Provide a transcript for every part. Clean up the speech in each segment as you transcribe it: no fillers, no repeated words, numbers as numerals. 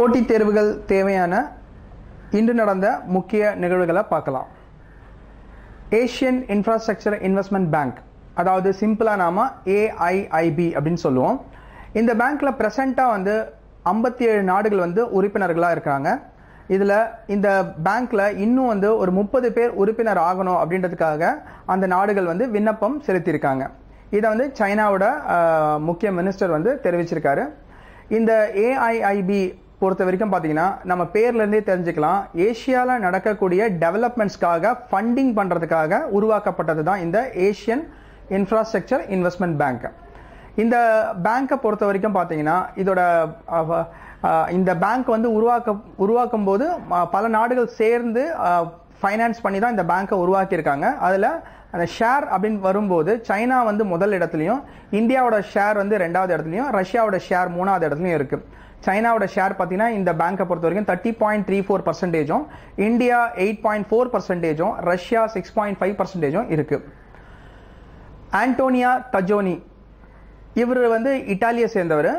போட்டித் தேர்வுகள் தேவையான இன்று நடந்த முக்கிய நிகழ்வுகளை பார்க்கலாம். ஏஷியன் இன்ஃப்ராஸ்ட்ரக்சர் இன்வெஸ்ட்மெண்ட் பேங்க், அதாவது சிம்பிளா நாம AIIB அப்படின்னு சொல்லுவோம். இந்த பேங்க்ல பிரசண்டா 57 நாடுகள் உறுப்பினர்களா இருக்காங்க. இதுல இந்த பேங்க்ல இன்னும் ஒரு 30 பேர் உறுப்பினர் ஆகணும் அப்படின்றதுக்காக அந்த நாடுகள் விண்ணப்பம் செலுத்தியிருக்காங்க. இதை சைனாவோட முக்கிய மினிஸ்டர் தெரிவிச்சிருக்காரு. இந்த AIIB பொறுத்த வரைக்கும் பாத்தீங்கன்னா நம்ம பேர்ல இருந்தே தெரிஞ்சுக்கலாம், ஏசியால நடக்கக்கூடிய டெவலப்மெண்ட்ஸ்க்காக ஃபண்டிங் பண்றதுக்காக உருவாக்கப்பட்டது தான் இந்த ஏஷியன் இன்ஃப்ராஸ்ட்ரக்சர் இன்வெஸ்ட்மெண்ட் பேங்க். இந்த பேங்கை பொறுத்த வரைக்கும் பாத்தீங்கன்னா இதோட இந்த பேங்க் உருவாக்கும் போது பல நாடுகள் சேர்ந்து ஃபைனான்ஸ் பண்ணி தான் இந்த பேங்கை உருவாக்கி இருக்காங்க. அதுல அந்த ஷேர் அப்படின்னு வரும்போது சைனா முதல் இடத்துலயும், இந்தியாவோட ஷேர் 2வது இடத்துலயும், ரஷ்யாவோட ஷேர் 3வது இடத்துலயும் இருக்கு. சைனாவோட ஷேர் பார்த்தீங்கன்னா இந்த பேங்கை பொறுத்த வரைக்கும் 30.34%, இந்தியா 8.4%, ரஷ்யா 6.5% இருக்கு. ஆண்டோனியா தஜோனி இவர் இட்டாலியை சேர்ந்தவர்.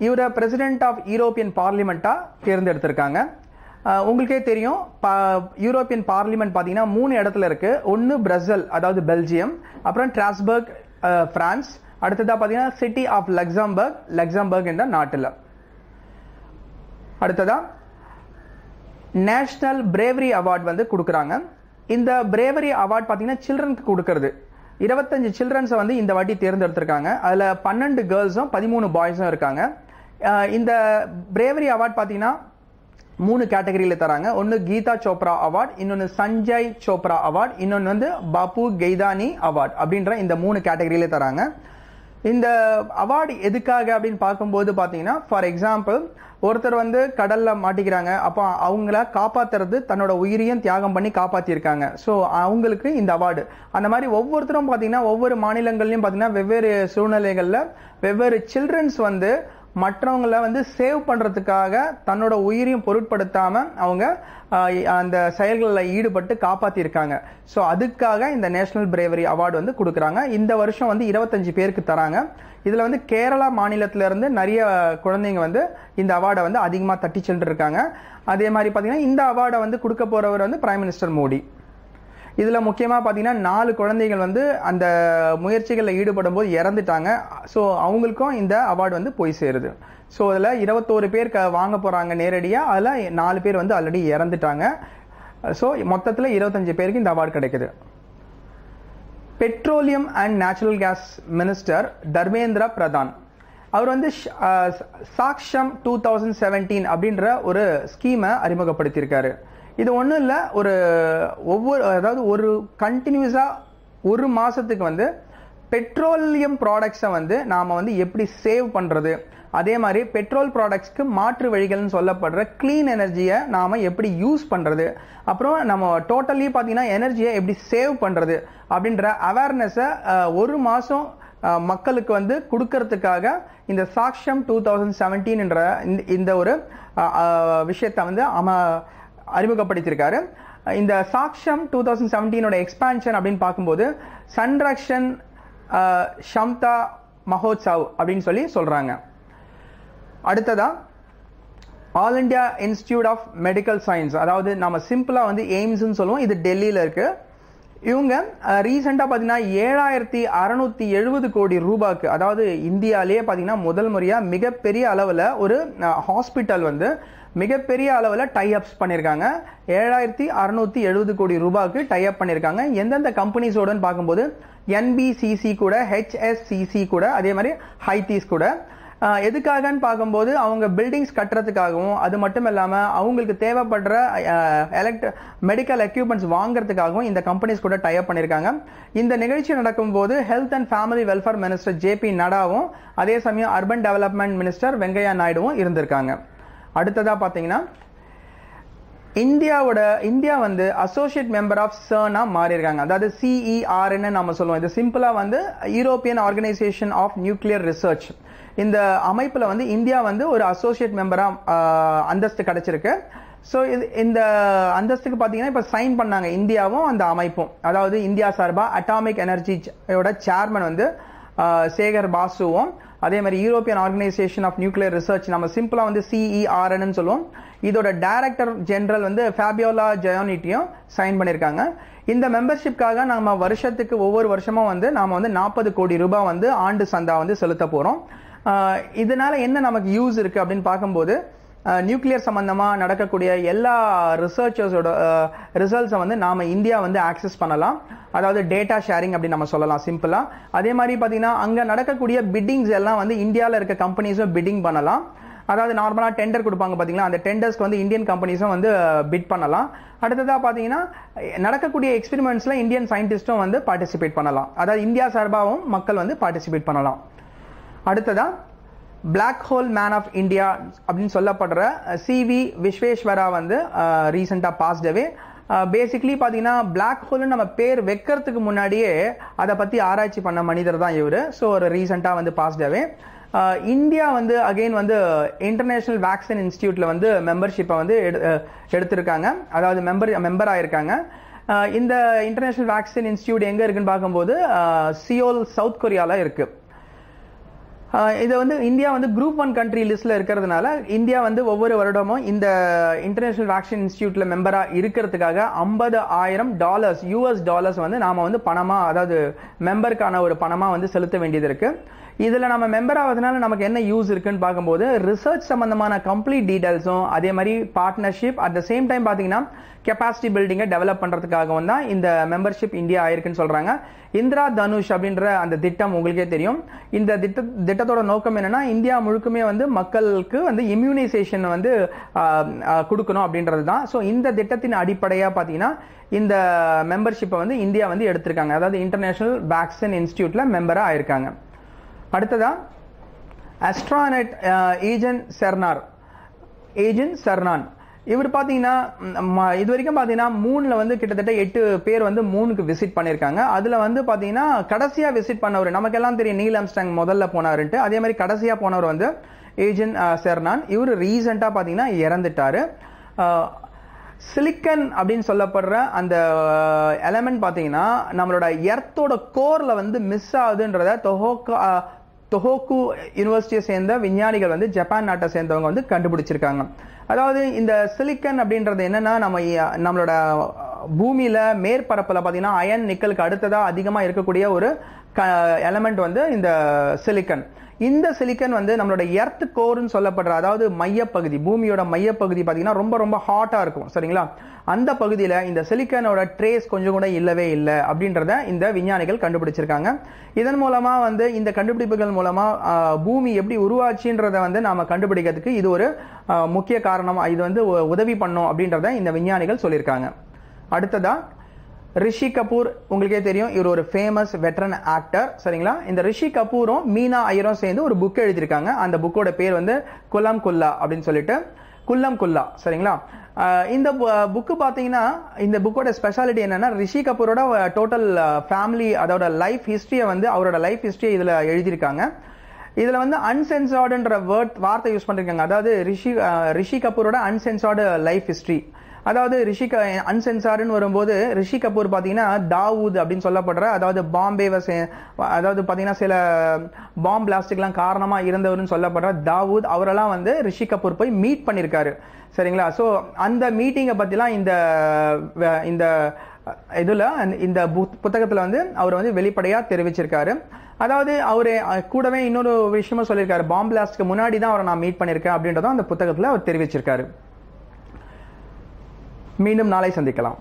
இவரை பிரசிடென்ட் ஆஃப் யூரோப்பியன் பார்லிமெண்டா தேர்ந்தெடுத்திருக்காங்க. உங்களுக்கே தெரியும், யூரோப்பியன் பார்லிமெண்ட் பார்த்தீங்கன்னா 3 இடத்துல இருக்கு. ஒன்னு பிரசல், அதாவது பெல்ஜியம், அப்புறம் டிராஸ்பர்க் பிரான்ஸ், அடுத்ததா பார்த்தீங்கன்னா சிட்டி ஆஃப் லக்சம்பர்க் என்ற நாட்டில். அடுத்ததா நேஷனல் பிரேவரி அவார்டு கொடுக்கறாங்க. இந்த பிரேவரி அவார்டு பாத்தீங்கன்னா சில்ட்ரனுக்கு கொடுக்கறது. 25 சில்ட்ரன்ஸ் இந்த வாட்டி தேர்ந்தெடுத்திருக்காங்க. அதுல 12 கேர்ள்ஸும் 13 பாய்ஸும் இருக்காங்க. இந்த பிரேவரி அவார்டு பாத்தீங்கன்னா 3 கேட்டகரியில தராங்க. ஒன்னு கீதா சோப்ரா அவார்டு, இன்னொன்னு சஞ்சய் சோப்ரா அவார்டு, இன்னொன்னு பாபு கெய்தானி அவார்டு அப்படின்ற இந்த 3 கேட்டகரியில தராங்க. இந்த அவார்டு எதுக்காக அப்படின்னு பார்க்கும்போது பாத்தீங்கன்னா, ஃபார் எக்ஸாம்பிள் ஒருத்தர் கடல்ல மாட்டிக்கிறாங்க, அப்போ அவங்கள காப்பாத்துறது தன்னோட உயிரையும் தியாகம் பண்ணி காப்பாத்திருக்காங்க. ஸோ அவங்களுக்கு இந்த அவார்டு. அந்த மாதிரி ஒவ்வொருத்தரும் பாத்தீங்கன்னா ஒவ்வொரு மாநிலங்கள்லயும் பாத்தீங்கன்னா வெவ்வேறு சூழ்நிலைகள்ல வெவ்வேறு சில்ட்ரன்ஸ் மற்றவங்களை சேவ் பண்றதுக்காக தன்னோட உயிரையும் பொருட்படுத்தாம அவங்க அந்த செயல்களில் ஈடுபட்டு காப்பாத்திருக்காங்க. ஸோ அதுக்காக இந்த நேஷனல் பிரேவரி அவார்டு கொடுக்குறாங்க. இந்த வருஷம் 25 பேருக்கு தராங்க. இதுல கேரளா மாநிலத்தில இருந்து நிறைய குழந்தைங்க இந்த அவார்டை அதிகமா தட்டி சென்று இருக்காங்க. அதே மாதிரி பாத்தீங்கன்னா இந்த அவார்டை கொடுக்க போறவர் பிரைம் மினிஸ்டர் மோடி. இதுல முக்கியமா பாத்தீங்கன்னா 4 குழந்தைகள் அந்த முயற்சிகளில் ஈடுபடும் போது இறந்துட்டாங்க. ஸோ அவங்களுக்கும் இந்த அவார்டு போய் சேருது. ஸோ அதுல 21 பேர் வாங்க போறாங்க நேரடியா. அதுல 4 பேர் ஆல்ரெடி இறந்துட்டாங்க. ஸோ மொத்தத்தில் 25 பேருக்கு இந்த அவார்டு கிடைக்குது. Petroleum and natural gas minister Dharmendra Pradhan அவர் சாக்ஷம் 2017 அப்படின்ற ஒரு ஸ்கீமை அறிமுகப்படுத்தியிருக்காரு. இது ஒன்றும் இல்லை, அதாவது ஒரு கண்டினியூஸா ஒரு மாசத்துக்கு பெட்ரோலியம் ப்ராடக்ட்ஸை நாம எப்படி சேவ் பண்றது, அதே மாதிரி பெட்ரோல் ப்ராடக்ட்ஸ்க்கு மாற்று வழிகள்னு சொல்லப்படுற கிளீன் எனர்ஜியை நாம எப்படி யூஸ் பண்றது, அப்புறம் நம்ம டோட்டலி பாத்தீங்கன்னா எனர்ஜியை எப்படி சேவ் பண்றது அப்படின்ற அவேர்னஸை ஒரு மாசம் மக்களுக்கு கொடுக்கறதுக்காக இந்த சாக்ஷம் 2017 என்ற இந்த ஒரு விஷயத்தை அறிமுகப்படுத்தியிருக்காரு. இந்த சாக்ஷம் 2017 எக்ஸ்பான்ஷன் அப்படின்னு பார்க்கும்போது சன்ரக்ஷன் ஷம்தா மஹோத்சவ் அப்படின்னு சொல்றாங்க. அடுத்ததா all India institute of medical science, அதாவது நம்ம சிம்பிளா எய்ம்ஸ் சொல்லுவோம், இது டெல்லியில இருக்கு. இவங்க ரீசெண்டா பாத்தீங்கன்னா 7670 கோடி ரூபாய்க்கு, அதாவது இந்தியாலேயே பாத்தீங்கன்னா முதல் முறையா மிகப்பெரிய அளவுல ஒரு ஹாஸ்பிட்டல் மிகப்பெரிய அளவுல டை அப்ஸ் பண்ணிருக்காங்க. 7670 கோடி ரூபாய்க்கு டை அப் பண்ணிருக்காங்க. எந்தெந்த கம்பெனிஸோட பார்க்கும்போது NBCC கூட, HSCC கூட, அதே மாதிரி ஹைதீஸ் கூட. எதுக்காகன்னு பார்க்கும்போது அவங்க பில்டிங்ஸ் கட்டுறதுக்காகவும், அது மட்டும் இல்லாம அவங்களுக்கு தேவைப்படுற மெடிக்கல் எக்யூப்மெண்ட்ஸ் வாங்குறதுக்காகவும் இந்த கம்பெனிஸ் கூட டை அப் பண்ணிருக்காங்க. இந்த நிகழ்ச்சி நடக்கும்போது health and family welfare minister JP நடாவும், அதே சமயம் அர்பன் டெவலப்மெண்ட் மினிஸ்டர் வெங்கையா நாயுடுவும் இருந்திருக்காங்க. அடுத்ததா பாத்தீங்கன்னா India associate member of CERN மாறி இருக்காங்க. அதாவது CERN நம்ம சொல்லுவோம். இது சிம்பிளா European organisation of nuclear research. இந்த அமைப்புல இந்தியா ஒரு அசோசியேட் மெம்பரா அந்தஸ்து கிடைச்சிருக்கு. ஸோ இந்த அந்தஸ்துக்கு பாத்தீங்கன்னா இப்ப சைன் பண்ணாங்க இந்தியாவும் அந்த அமைப்பும். அதாவது இந்தியா சார்பா அட்டாமிக் எனர்ஜியோட சேர்மன் சேகர் பாசுவும், அதே மாதிரி European organisation of nuclear research, நம்ம சிம்பிளா வந்து CERN சொல்லுவோம். இதோட டைரக்டர் ஜெனரல் வந்து ஃபேபியோலா ஜயானிட்டியும் சைன் பண்ணியிருக்காங்க. இந்த மெம்பர்ஷிப்காக நம்ம வருஷத்துக்கு ஒவ்வொரு வருஷமும் வந்து நாம வந்து 40 கோடி ரூபாய் வந்து ஆண்டு சந்தா வந்து செலுத்த போறோம். இதனால என்ன நமக்கு யூஸ் இருக்கு அப்படின்னு பார்க்கும்போது, நியூக்ளியர் சம்பந்தமா நடக்கக்கூடிய எல்லா ரிசர்ச்சர்ஸோட ரிசல்ட்ஸை வந்து நாம இந்தியா வந்து ஆக்சஸ் பண்ணலாம். அதாவது டேட்டா ஷேரிங் அப்படின்னு நம்ம சொல்லலாம் சிம்பிளா. அதே மாதிரி பாத்தீங்கன்னா அங்க நடக்கக்கூடிய பிட்டிங்ஸ் எல்லாம் வந்து இந்தியாவில் இருக்க கம்பெனிஸும் பிட்டிங் பண்ணலாம். அதாவது நார்மலா டெண்டர் கொடுப்பாங்க பாத்தீங்களா, அந்த டெண்டர்ஸ்க்கு வந்து இந்தியன் கம்பெனிஸும் வந்து பிட் பண்ணலாம். அடுத்ததா பாத்தீங்கன்னா நடக்கக்கூடிய எக்ஸ்பெரிமெண்ட்ஸ்ல இந்தியன் சயின்டிஸ்டும் வந்து பார்ட்டிசிபேட் பண்ணலாம். அதாவது இந்தியா சார்பாகவும் மக்கள் வந்து பார்ட்டிசிபேட் பண்ணலாம். அடுத்ததா black hole man of India அப்படின்னு சொல்லப்படுற CV விஸ்வேஸ்வரா வந்து ரீசெண்டா பாஸ்ட் அவே. பேசிக்லி பாத்தீங்கன்னா பிளாக் ஹோல்னு நம்ம பேர் வைக்கிறதுக்கு முன்னாடியே அதை பத்தி ஆராய்ச்சி பண்ண மனிதர் தான் இவரு. ஸோ ஒரு ரீசெண்டா வந்து பாஸ்ட் அவே. இந்தியா வந்து அகைன் வந்து இன்டர்நேஷனல் வேக்சின் இன்ஸ்டிடியூட்ல வந்து மெம்பர்ஷிப்பை வந்து எடுத்திருக்காங்க. அதாவது மெம்பர் ஆயிருக்காங்க. இந்த இன்டர்நேஷனல் வேக்சின் இன்ஸ்டிடியூட் எங்க இருக்குன்னு பார்க்கும்போது சியோல் சவுத் கொரியால இருக்கு. இது வந்து இந்தியா வந்து குரூப் 1 கண்ட்ரி லிஸ்ட்ல இருக்கிறதுனால இந்தியா வந்து ஒவ்வொரு வருடமும் இந்த இன்டர்நேஷனல் வேக்சின் இன்ஸ்டிடியூட்ல மெம்பரா இருக்கிறதுக்காக $50,000 US டாலர்ஸ் வந்து நாம வந்து பணமா, அதாவது மெம்பருக்கான ஒரு பணமா வந்து செலுத்த வேண்டியது இருக்கு. இதுல நம்ம மெம்பர் ஆவதனால நமக்கு என்ன யூஸ் இருக்குன்னு பார்க்கும்போது ரிசர்ச் சம்பந்தமான கம்ப்ளீட் டீடைல்ஸும், அதே மாதிரி partnership, at the same time பாத்தீங்கன்னா கெப்பாசிட்டி பில்டிங்கை டெவலப் பண்றதுக்காகவும் தான் இந்த மெம்பர்ஷிப் இந்தியா ஆயிருக்குன்னு சொல்றாங்க. இந்திரா தனுஷ் அப்படின்ற அந்த திட்டம் உங்களுக்கே தெரியும். இந்த திட்டத்தோட நோக்கம் என்னன்னா இந்தியா முழுக்குமே வந்து மக்களுக்கு வந்து இம்யூனைசேஷன் வந்து கொடுக்கணும் அப்படின்றது தான். ஸோ இந்த திட்டத்தின் அடிப்படையா பாத்தீங்கன்னா இந்த மெம்பர்ஷிப்பை வந்து இந்தியா வந்து எடுத்திருக்காங்க. அதாவது இன்டர்நேஷனல் வேக்சின் இன்ஸ்டிடியூட்ல மெம்பரா ஆயிருக்காங்க. அடுத்ததா அஸ்ட்ரானட் ஏஜென்ட் சர்னான். இவர் பாத்தீங்கன்னா இது வரைக்கும் பாத்தீங்கன்னா 3ல வந்து கிட்டத்தட்ட 8 பேர் வந்து 3க்கு விசிட் பண்ணிருக்காங்க. அதுல வந்து பாத்தீங்கன்னா கடைசியா விசிட் பண்ணவர் நமக்கு எல்லாம் தெரியும், நீல் ஆம்ஸ்ட்ராங் முதல்ல போனாருன்ட்டு. அதே மாதிரி கடைசியா போனவர் வந்து ஏஜென்ட் சர்னான். இவர் ரீசெண்டா பாத்தீங்கன்னா இறந்துட்டாரு. சிலிக்கன் அப்படின்னு சொல்லப்படுற அந்த எலமெண்ட் பாத்தீங்கன்னா நம்மளோட எர்த்தோட கோர்ல வந்து மிஸ் ஆகுதுன்றத தொஹோக்கு யூனிவர்சிட்டியை சேர்ந்த விஞ்ஞானிகள் வந்து ஜப்பான் நாட்டை சேர்ந்தவங்க வந்து கண்டுபிடிச்சிருக்காங்க. அதாவது இந்த சிலிக்கன் அப்படின்றது என்னன்னா நம்மளோட பூமியில மேற்பரப்புல பாத்தீங்கன்னா அயன் நிக்கலுக்கு அடுத்ததா அதிகமா இருக்கக்கூடிய ஒரு எலமெண்ட் வந்து இந்த சிலிக்கன். இந்த சிலிக்கன் வந்து நம்மளோட எர்த் கோர்னு சொல்லப்படுற, அதாவது மையப்பகுதி, பூமியோட மையப்பகுதி பாத்தீங்கன்னா ரொம்ப ரொம்ப ஹாட்டா இருக்கும் சரிங்களா. அந்த பகுதியில இந்த சிலிக்கனோட ட்ரேஸ் கொஞ்சம் கூட இல்லவே இல்லை அப்படின்றத இந்த விஞ்ஞானிகள் கண்டுபிடிச்சிருக்காங்க. இதன் மூலமா வந்து இந்த கண்டுபிடிப்புகள் மூலமா பூமி எப்படி உருவாச்சுன்றத வந்து நாம கண்டுபிடிக்கிறதுக்கு இது ஒரு முக்கிய காரணம், இது வந்து உதவி பண்ணும் அப்படின்றத இந்த விஞ்ஞானிகள் சொல்லியிருக்காங்க. அடுத்ததா ரிஷி கபூர், உங்களுக்கே தெரியும் இவர் ஒரு ஃபேமஸ் வெட்டரன் ஆக்டர் சரிங்களா. இந்த ரிஷி கபூரும் மீனா ஐயரும் சேர்ந்து ஒரு புக் எழுதியிருக்காங்க. அந்த புக்கோட பேர் வந்து குல்லம் குல்லா அப்படின்னு சொல்லிட்டு, குல்லம் குல்லா சரிங்களா. இந்த புக்கு பாத்தீங்கன்னா இந்த புக்கோட ஸ்பெஷாலிட்டி என்னன்னா ரிஷி கபூரோட டோட்டல் ஃபேமிலி, அதோட லைஃப் ஹிஸ்டரியை வந்து அவரோட லைஃப் ஹிஸ்டரியை இதுல எழுதியிருக்காங்க. இதுல வந்து அன்சென்சார்டுன்ற வார்த்தை யூஸ் பண்ணிருக்காங்க. அதாவது ரிஷி கபூரோட அன்சென்சார்டு லைஃப் ஹிஸ்டரி. அதாவது அன்சென்சார்னு வரும்போது ரிஷி கபூர் பாத்தீங்கன்னா தாவூத் அப்படின்னு சொல்லப்படுற, அதாவது அதாவது பாத்தீங்கன்னா சில பாம்பு பிளாஸ்டிக்லாம் காரணமா இருந்தவர்னு சொல்லப்படுற தாவூத், அவரெல்லாம் வந்து ரிஷி கபூர் போய் மீட் பண்ணிருக்காரு சரிங்களா. சோ அந்த மீட்டிங்கை பத்திலாம் இந்த இதுல இந்த புத்தகத்துல வந்து அவர் வந்து வெளிப்படையா தெரிவிச்சிருக்காரு. அதாவது அவரு கூடவே இன்னொரு விஷயமும் சொல்லியிருக்காரு, பாம்பு பிளாஸ்ட்க்கு முன்னாடி தான் அவரை நான் மீட் பண்ணிருக்கேன் அப்படின்றதும் அந்த புத்தகத்துல அவர் தெரிவிச்சிருக்காரு. மீண்டும் நாளை சந்திக்கலாம்.